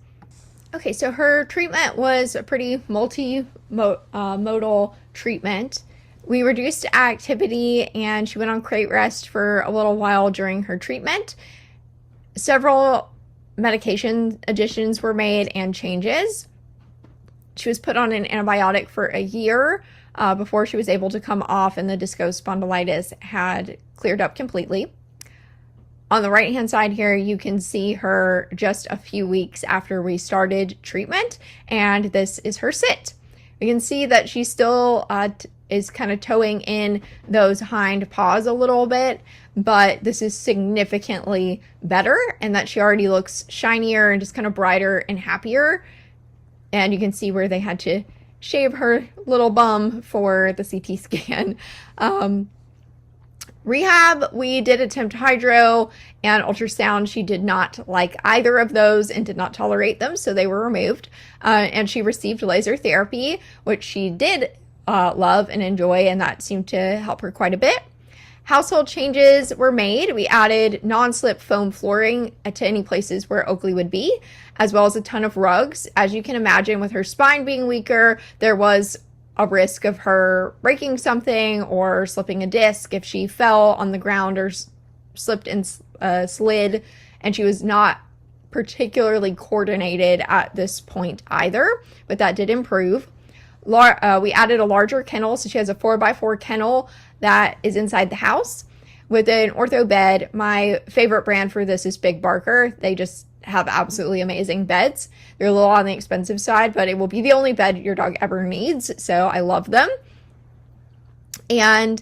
Okay, so her treatment was a pretty multi-modal treatment. We reduced activity and she went on crate rest for a little while during her treatment. Several medication additions were made and changes. She was put on an antibiotic for a year before she was able to come off, and the discal spondylitis had cleared up completely. On the right hand side here, you can see her just a few weeks after we started treatment, and this is her sit. We can see that she still is kind of toeing in those hind paws a little bit, but this is significantly better, and that she already looks shinier and just kind of brighter and happier. And you can see where they had to shave her little bum for the CT scan. Rehab, we did attempt hydro and ultrasound. She did not like either of those and did not tolerate them, so they were removed. And she received laser therapy, which she did love and enjoy, and that seemed to help her quite a bit. Household changes were made. We added non-slip foam flooring to any places where Oakley would be, as well as a ton of rugs. As you can imagine, with her spine being weaker, there was a risk of her breaking something or slipping a disc if she fell on the ground or slipped and slid, and she was not particularly coordinated at this point either, but that did improve. We added a larger kennel, so she has a 4x4 kennel that is inside the house with an ortho bed. My favorite brand for this is Big Barker. They just have absolutely amazing beds. They're a little on the expensive side, but it will be the only bed your dog ever needs, so I love them. And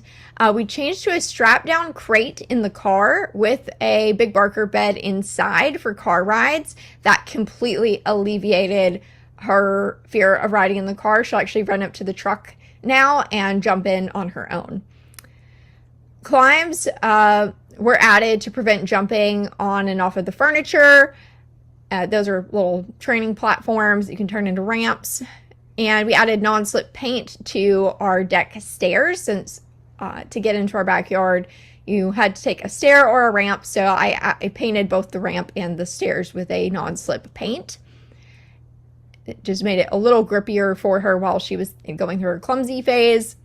we changed to a strap-down crate in the car with a Big Barker bed inside for car rides. That completely alleviated her fear of riding in the car. She'll actually run up to the truck now and jump in on her own. Climbs were added to prevent jumping on and off of the furniture. Those are little training platforms you can turn into ramps. And we added non-slip paint to our deck stairs, since to get into our backyard you had to take a stair or a ramp. So I painted both the ramp and the stairs with a non-slip paint. It just made it a little grippier for her while she was going through her clumsy phase.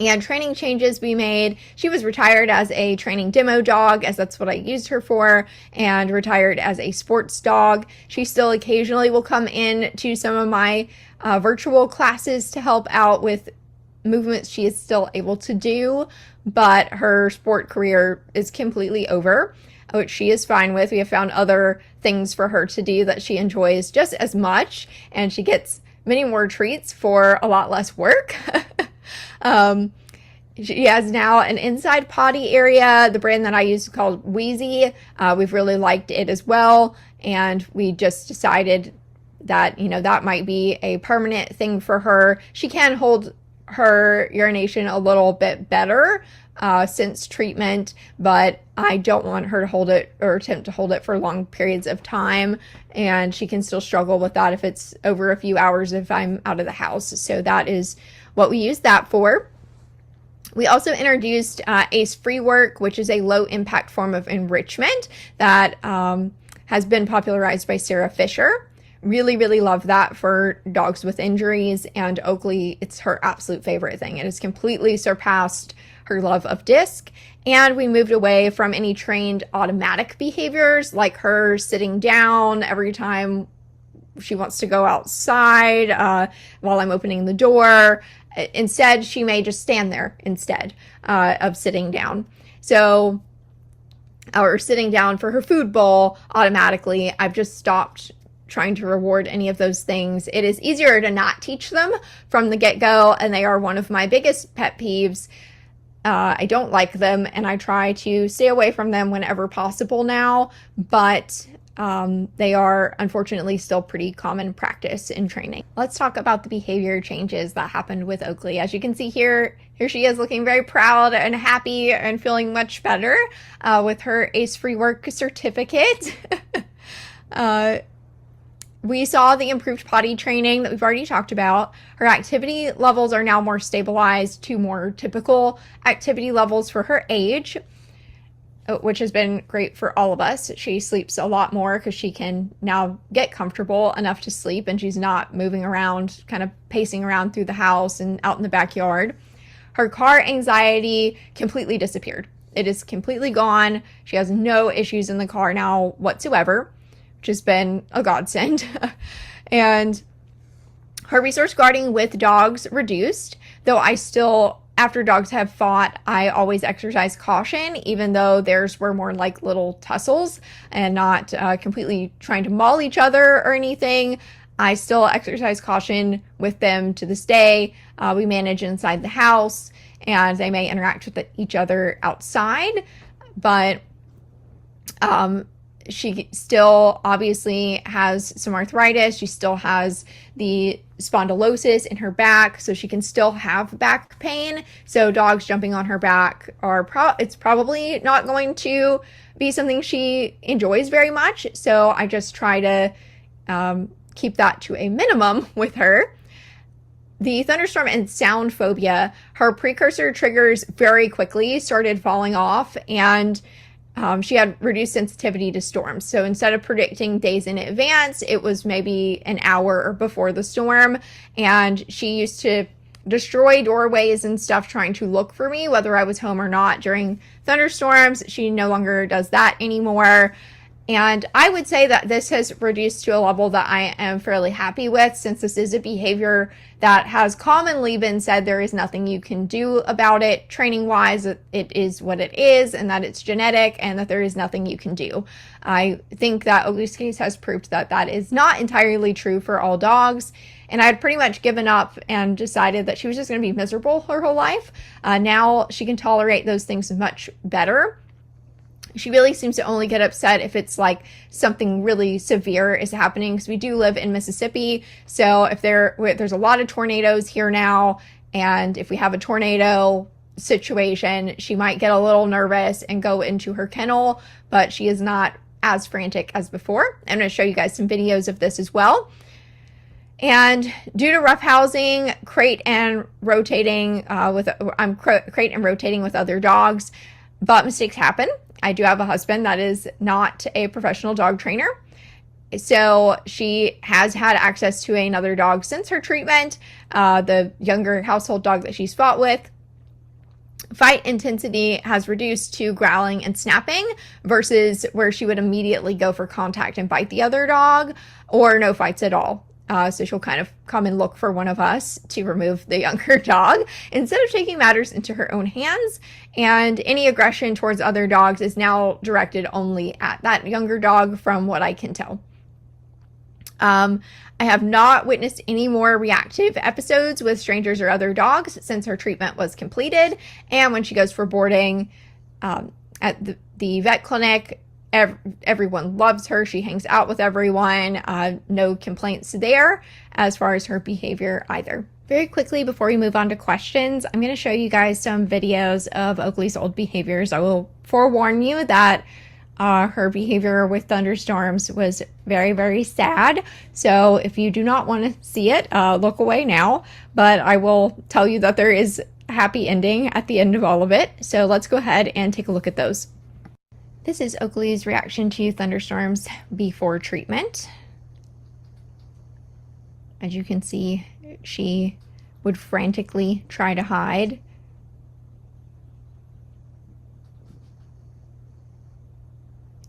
And training changes we made. She was retired as a training demo dog, as that's what I used her for, and retired as a sports dog. She still occasionally will come in to some of my virtual classes to help out with movements she is still able to do, but her sport career is completely over, which she is fine with. We have found other things for her to do that she enjoys just as much, and she gets many more treats for a lot less work. She has now an inside potty area. The brand that I use is called Wheezy. We've really liked it as well, and we just decided that, that might be a permanent thing for her. She can hold her urination a little bit better since treatment, but I don't want her to hold it or attempt to hold it for long periods of time, and she can still struggle with that if it's over a few hours if I'm out of the house. So that is what we use that for. We also introduced ACE Free Work, which is a low impact form of enrichment that has been popularized by Sarah Fisher. Really, really love that for dogs with injuries, and Oakley, it's her absolute favorite thing. It has completely surpassed her love of disc, and we moved away from any trained automatic behaviors like her sitting down every time she wants to go outside while I'm opening the door. Instead, she may just stand there instead of sitting down. So, or sitting down for her food bowl automatically. I've just stopped trying to reward any of those things. It is easier to not teach them from the get-go, and they are one of my biggest pet peeves. I don't like them, and I try to stay away from them whenever possible now, but they are unfortunately still pretty common practice in training. Let's talk about the behavior changes that happened with Oakley. As you can see here she is looking very proud and happy and feeling much better with her ACE-free work certificate. We saw the improved potty training that we've already talked about. Her activity levels are now more stabilized to more typical activity levels for her age, which has been great for all of us. She sleeps a lot more because she can now get comfortable enough to sleep, and she's not moving around, kind of pacing around through the house and out in the backyard. Her car anxiety completely disappeared. It is completely gone. She has no issues in the car now whatsoever, which has been a godsend. And her resource guarding with dogs reduced, though I still, after dogs have fought, I always exercise caution, even though theirs were more like little tussles and not completely trying to maul each other or anything. I still exercise caution with them to this day. We manage inside the house, and they may interact with each other outside, but she still obviously has some arthritis. She still has the spondylosis in her back, so she can still have back pain. So dogs jumping on her back it's probably not going to be something she enjoys very much. So I just try to keep that to a minimum with her. The thunderstorm and sound phobia, her precursor triggers very quickly started falling off, and she had reduced sensitivity to storms. So instead of predicting days in advance, it was maybe an hour before the storm. And she used to destroy doorways and stuff trying to look for me, whether I was home or not during thunderstorms. She no longer does that anymore. And I would say that this has reduced to a level that I am fairly happy with, since this is a behavior that has commonly been said there is nothing you can do about it. Training wise, it is what it is, and that it's genetic, and that there is nothing you can do. I think that Oakley's case has proved that that is not entirely true for all dogs. And I had pretty much given up and decided that she was just going to be miserable her whole life. Now she can tolerate those things much better. She really seems to only get upset if it's like something really severe is happening, because we do live in Mississippi. So if there's a lot of tornadoes here now, and if we have a tornado situation, she might get a little nervous and go into her kennel, but she is not as frantic as before. I'm going to show you guys some videos of this as well. And due to rough housing, crate and rotating with other dogs, but mistakes happen. I do have a husband that is not a professional dog trainer. So she has had access to another dog since her treatment, the younger household dog that she's fought with. Fight intensity has reduced to growling and snapping versus where she would immediately go for contact and bite the other dog, or no fights at all. So she'll kind of come and look for one of us to remove the younger dog instead of taking matters into her own hands. And any aggression towards other dogs is now directed only at that younger dog, from what I can tell. I have not witnessed any more reactive episodes with strangers or other dogs since her treatment was completed. And when she goes for boarding at the vet clinic, everyone loves her. She hangs out with everyone. No complaints there as far as her behavior either. Very quickly, before we move on to questions, I'm going to show you guys some videos of Oakley's old behaviors. I will forewarn you that her behavior with thunderstorms was very, very sad. So if you do not want to see it, look away now. But I will tell you that there is a happy ending at the end of all of it. So let's go ahead and take a look at those. This is Oakley's reaction to thunderstorms before treatment. As you can see, she would frantically try to hide.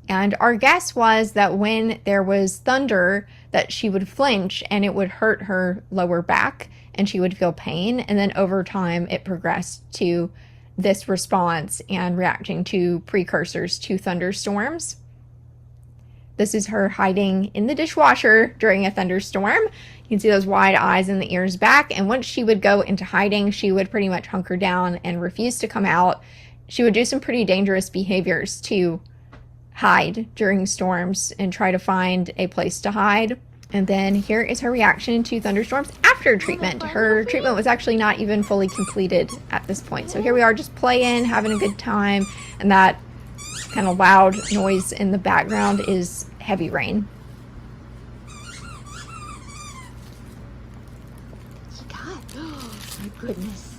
And our guess was that when there was thunder, that she would flinch and it would hurt her lower back and she would feel pain. And then over time, it progressed to this response and reacting to precursors to thunderstorms. This is her hiding in the dishwasher during a thunderstorm. You can see those wide eyes and the ears back. And once she would go into hiding, she would pretty much hunker down and refuse to come out. She would do some pretty dangerous behaviors to hide during storms and try to find a place to hide. And then here is her reaction to thunderstorms after treatment. Her treatment was actually not even fully completed at this point. So here we are just playing, having a good time, and that kind of loud noise in the background is heavy rain. God, oh my goodness.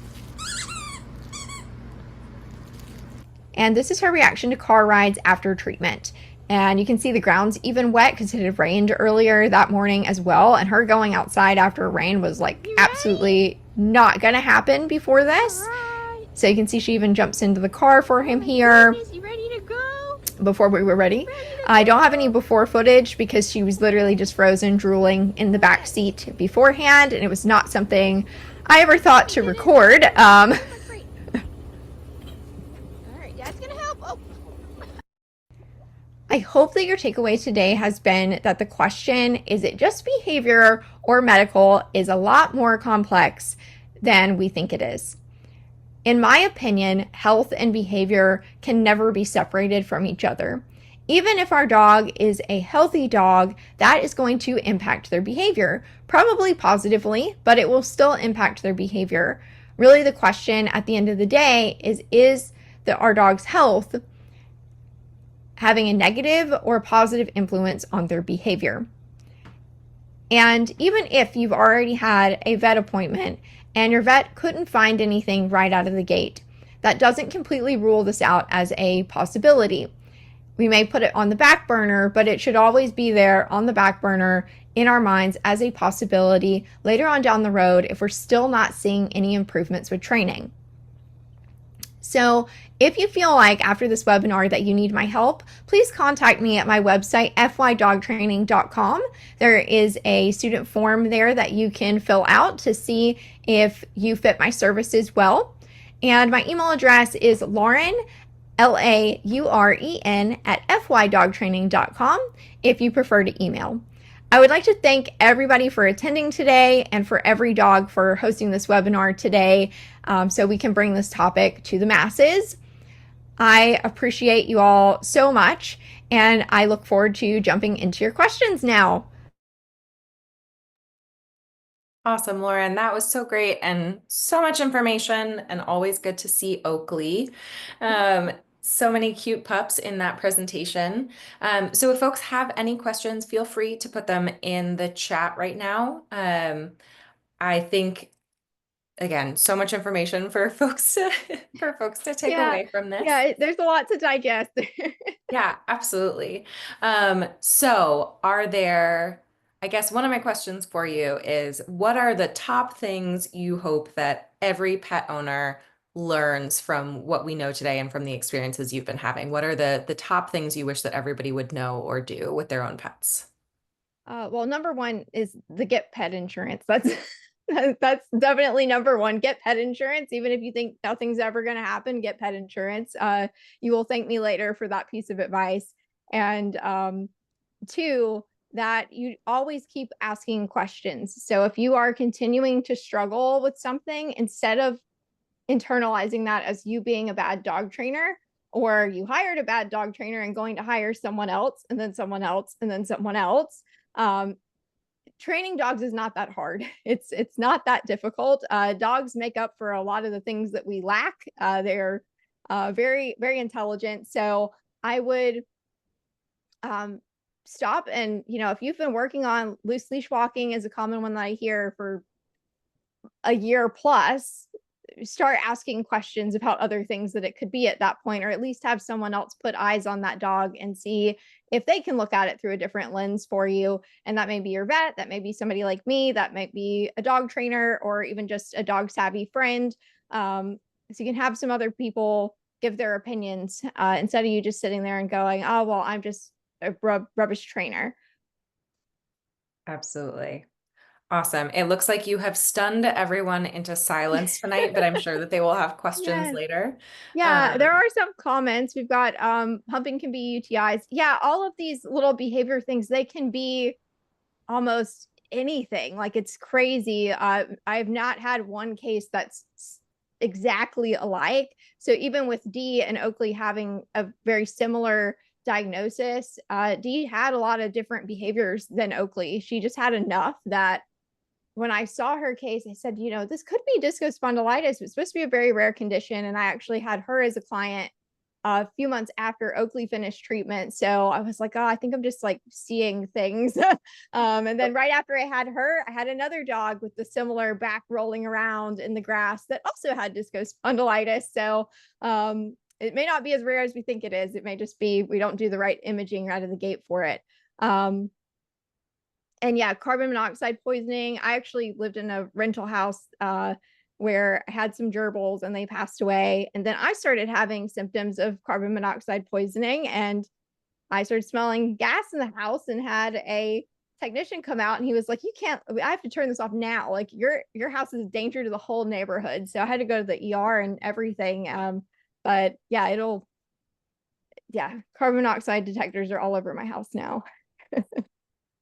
And this is her reaction to car rides after treatment. And you can see the ground's even wet because it had rained earlier that morning as well. And her going outside after rain was like absolutely not going to happen before this. Right. So you can see she even jumps into the car for him here. Is he ready to go? Before we were ready. I don't have any before footage because she was literally just frozen, drooling in the back seat beforehand. And it was not something I ever thought to record. I hope that your takeaway today has been that the question, is it just behavior or medical, is a lot more complex than we think it is. In my opinion, health and behavior can never be separated from each other. Even if our dog is a healthy dog, that is going to impact their behavior, probably positively, but it will still impact their behavior. Really, the question at the end of the day is our dog's health having a negative or positive influence on their behavior? And even if you've already had a vet appointment and your vet couldn't find anything right out of the gate, that doesn't completely rule this out as a possibility. We may put it on the back burner, but it should always be there on the back burner in our minds as a possibility later on down the road if we're still not seeing any improvements with training. So if you feel like after this webinar that you need my help, please contact me at my website, fydogtraining.com. There is a student form there that you can fill out to see if you fit my services well. And my email address is Lauren, Lauren, at fydogtraining.com if you prefer to email. I would like to thank everybody for attending today and for Every Dog for hosting this webinar today so we can bring this topic to the masses. I appreciate you all so much, and I look forward to jumping into your questions now. Awesome, Lauren. That was so great and so much information, and always good to see Oakley. So many cute pups in that presentation. So if folks have any questions, feel free to put them in the chat right now. I think, again, so much information for folks to take away from this. Yeah, there's a lot to digest. Yeah, absolutely. So are there, I guess one of my questions for you is, what are the top things you hope that every pet owner learns from what we know today and from the experiences you've been having? What are the top things you wish that everybody would know or do with their own pets? Well, number one is the get pet insurance. That's definitely number one. Get pet insurance. Even if you think nothing's ever going to happen, get pet insurance. You will thank me later for that piece of advice. And two, that you always keep asking questions. So if you are continuing to struggle with something, instead of internalizing that as you being a bad dog trainer, or you hired a bad dog trainer and going to hire someone else and then someone else and then someone else, training dogs is not that hard. It's not that difficult. Dogs make up for a lot of the things that we lack. They're very, very intelligent. So I would stop and, if you've been working on loose leash walking, is a common one that I hear for a year plus, start asking questions about other things that it could be at that point, or at least have someone else put eyes on that dog and see if they can look at it through a different lens for you. And that may be your vet, that may be somebody like me, that might be a dog trainer, or even just a dog savvy friend. So you can have some other people give their opinions instead of you just sitting there and going, oh, well, I'm just a rubbish trainer. Absolutely. Awesome. It looks like you have stunned everyone into silence tonight, but I'm sure that they will have questions Yes. later. Yeah, there are some comments. We've got humping can be UTIs. Yeah, all of these little behavior things, they can be almost anything. Like it's crazy. I've not had one case that's exactly alike. So even with Dee and Oakley having a very similar diagnosis, Dee had a lot of different behaviors than Oakley. She just had enough that when I saw her case, I said, you know, this could be discospondylitis. It's supposed to be a very rare condition. And I actually had her as a client a few months after Oakley finished treatment. So I was like, oh, I think I'm just like seeing things. And then right after I had her, I had another dog with the similar back rolling around in the grass that also had discospondylitis. So it may not be as rare as we think it is. It may just be we don't do the right imaging out of the gate for it. Um, and yeah, carbon monoxide poisoning. I actually lived in a rental house where I had some gerbils and they passed away. And then I started having symptoms of carbon monoxide poisoning, and I started smelling gas in the house and had a technician come out and he was like, you can't, I have to turn this off now. Like your house is a danger to the whole neighborhood. So I had to go to the ER and everything. But yeah, carbon monoxide detectors are all over my house now.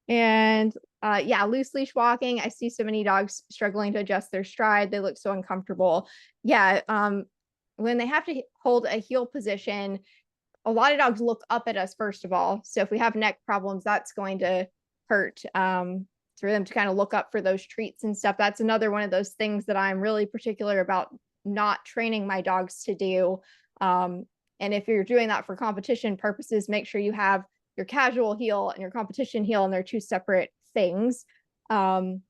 And yeah, loose leash walking. I see so many dogs struggling to adjust their stride. They look so uncomfortable. Yeah, when they have to hold a heel position, a lot of dogs look up at us first of all. So if we have neck problems, that's going to hurt. For them to kind of look up for those treats and stuff. That's another one of those things that I'm really particular about not training my dogs to do. And if you're doing that for competition purposes, make sure you have your casual heel and your competition heel, and they're two separate things. And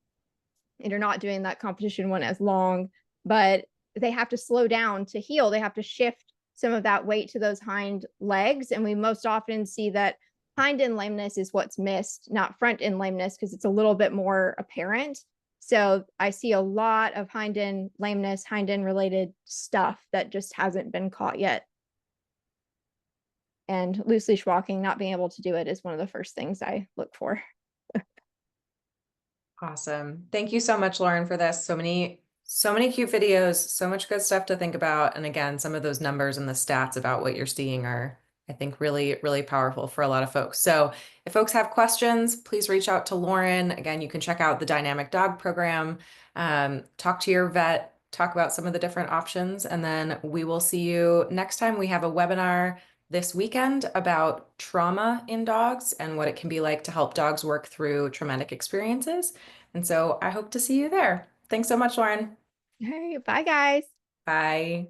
you're not doing that competition one as long, but they have to slow down to heel. They have to shift some of that weight to those hind legs. And we most often see that hind end lameness is what's missed, not front end lameness, because it's a little bit more apparent. So I see a lot of hind end lameness, hind end related stuff that just hasn't been caught yet. And loose leash walking, not being able to do it is one of the first things I look for. Awesome. Thank you so much, Lauren, for this. So many cute videos, so much good stuff to think about. And again, some of those numbers and the stats about what you're seeing are, I think, really, really powerful for a lot of folks. So if folks have questions, please reach out to Lauren. Again, you can check out the Dynamic Dog Program, talk to your vet, talk about some of the different options, and then we will see you next time. We have a webinar this weekend about trauma in dogs and what it can be like to help dogs work through traumatic experiences. And so I hope to see you there. Thanks so much, Lauren. All right, bye guys. Bye.